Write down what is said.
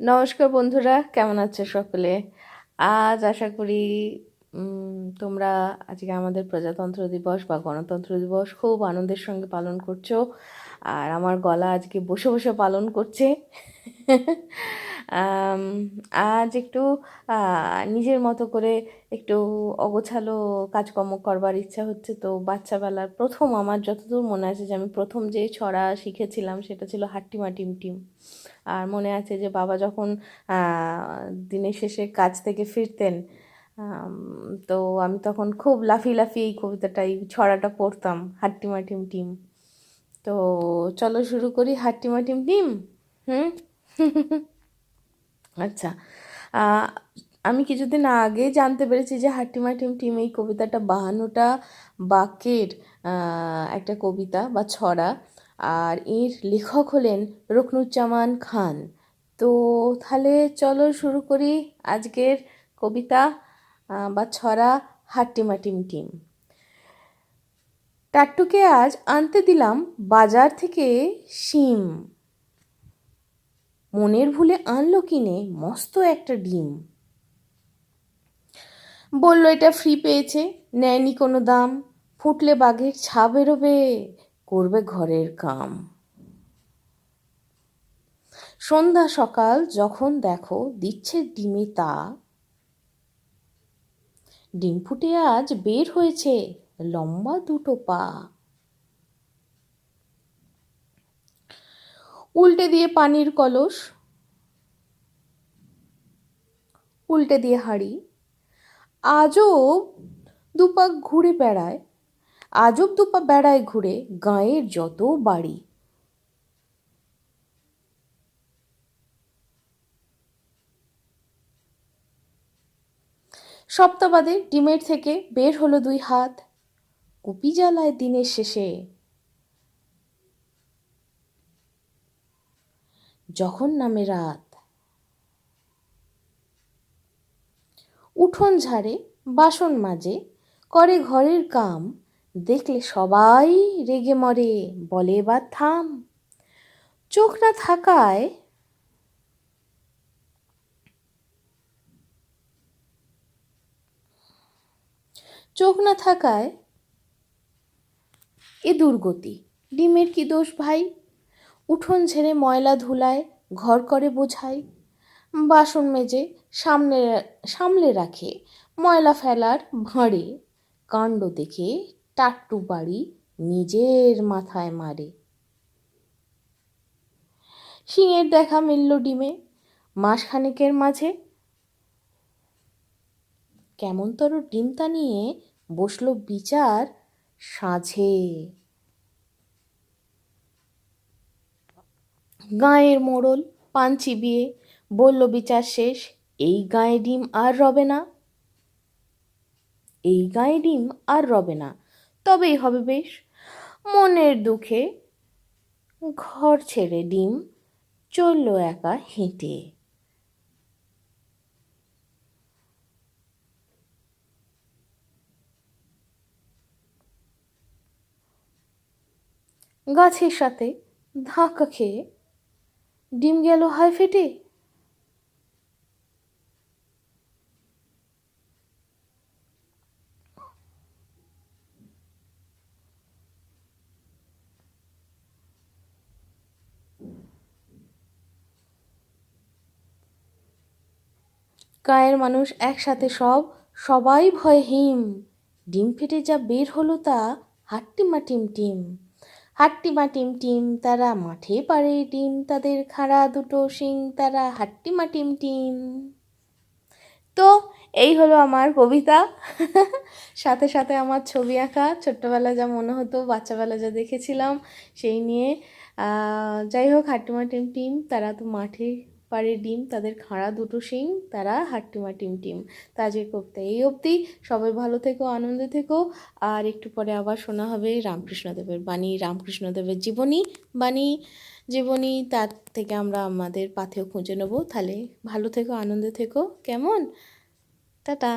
নমস্কার বন্ধুরা, কেমন আছো সকলে? আজ আশা করি তোমরা আজকে আমাদের প্রজাতন্ত্র দিবস বা গণতন্ত্র দিবস খুব আনন্দের সঙ্গে পালন করছো। আর আমার গলা আজকে বসে বসে পালন করছে। আম, আজ একটু নিজের মতো করে একটু অগোছালো কাজকর্ম করবার ইচ্ছা হচ্ছে। তো বাচ্চাবেলার প্রথম আমার যতদূর মনে আছে যে আমি প্রথম যে ছড়া শিখেছিলাম সেটা ছিল হাট্টিমা টিম টিম। আর মনে আছে যে বাবা যখন দিনের শেষে কাজ থেকে ফিরতেন, আম, তো আমি তখন খুব লাফিয়ে লাফিয়ে এই কবিতাটা এই ছড়াটা পড়তাম, হাট্টিমা টিম টিম। তো চলো শুরু করি, হাট্টিমা টিম টিম। হুম। আচ্ছা। আহ, আমি কিছুদিন আগে জানতে পেরেছি যে হাট্টিমা টিম টিম এই কবিতাটা 52টা বাক্যের একটা কবিতা বা ছড়া। আর এর লেখক হলেন রুকনুজ্জামান খান। তো তাহলে চলো শুরু করি আজকের কবিতা বা ছড়া, হাট্টিমা টিম টিম। টাট্টুকে আজ আনতে দিলাম বাজার থেকে শিম, মনের ভুলে আনলো কিনে মস্ত একটা ডিম। বলল এটা ফ্রি পেয়েছে, নেয়নি কোনো দাম, ফুটলে বাঘের ছা বেরোবে, করবে ঘরের কাম। সন্ধ্যা সকাল যখন দেখো দিচ্ছে ডিমে তা, ডিম ফুটে আজ বের হয়েছে লম্বা দুটো পা। উল্টে দিয়ে পানির কলস, উল্টে দিয়ে হাঁড়ি, আজব দুপা ঘুরে বেড়ায়, আজব দুপা বেড়ায় ঘুরে গাঁয়ের যত বাড়ি। সপ্তাহ বাদে ডিমের থেকে বের হলো দুই হাত, কুপি জ্বালায় দিনের শেষে যখন নামে রাত। উঠোন ঝাড়ে, বাসন মাজে, করে ঘরের কাম, দেখলে সবাই রেগে মরে, বলে এবার থাম। চোখ না থাকায়, চোখ না থাকায় এ দুর্গতি, ডিমের কি দোষ ভাই? উঠোন ঝেড়ে ময়লা ধুলায় ঘর করে বোঝাই, বাসন মেজে সামনে সামলে রাখে ময়লা ফেলার ভাঁড়ে, কাণ্ড দেখে টাট্টু বাড়ি নিজের মাথায় মারে। শিঙের দেখা মিলল ডিমে মাসখানেকের মাঝে, কেমনতর ডিমটা নিয়ে বসলো বিচার সাঁঝে। গাঁয়ের মোড়ল পান চিবিয়ে বলল বিচার শেষ, এই গাঁয়ে ডিম আর রবে না, এই গাঁয়ে ডিম আর রবে না, তবেই হবে বেশ। মনের দুঃখে ঘর ছেড়ে ডিম চলল একা হেঁটে। গাছের সাথে ধাক্কা খেয়ে ডিম গেল হায় ফেটে। গায়ের মানুষ একসাথে সবাই ভয়ে হিম, ডিম ফেটে যা বের হলো তা হাট্টিমা টিম টিম। হাট্টিমা টিম টিম তারা মাঠে পাড়ে ডিম, তাদের খাড়া দুটো শিং তারা হাট্টিমা টিম টিম। তো এই হলো আমার কবিতা। সাথে সাথে আমার ছবি আঁকা, ছোট্টবেলা যা মনে হতো, বাচ্চাবেলা যা দেখেছিলাম সেই নিয়ে। যাই হোক, হাট্টিমা টিম টিম তারা তো মাঠে পাড়ে ডিম, তাদের খাঁড়া দুটো শিং তারা হাট্টিমা টিম টিম। তা আজকের কবিতা এই অবধি। সবাই ভালো থেকো, আনন্দে থেকো। আর একটু পরে আবার শোনা হবে রামকৃষ্ণদেবের বাণী, রামকৃষ্ণদেবের জীবনী বাণী, জীবনী, তার থেকে আমরা আমাদের পাথেয় খুঁজে নেবো। তাহলে ভালো থেকো, আনন্দে থেকো, কেমন? টাটা।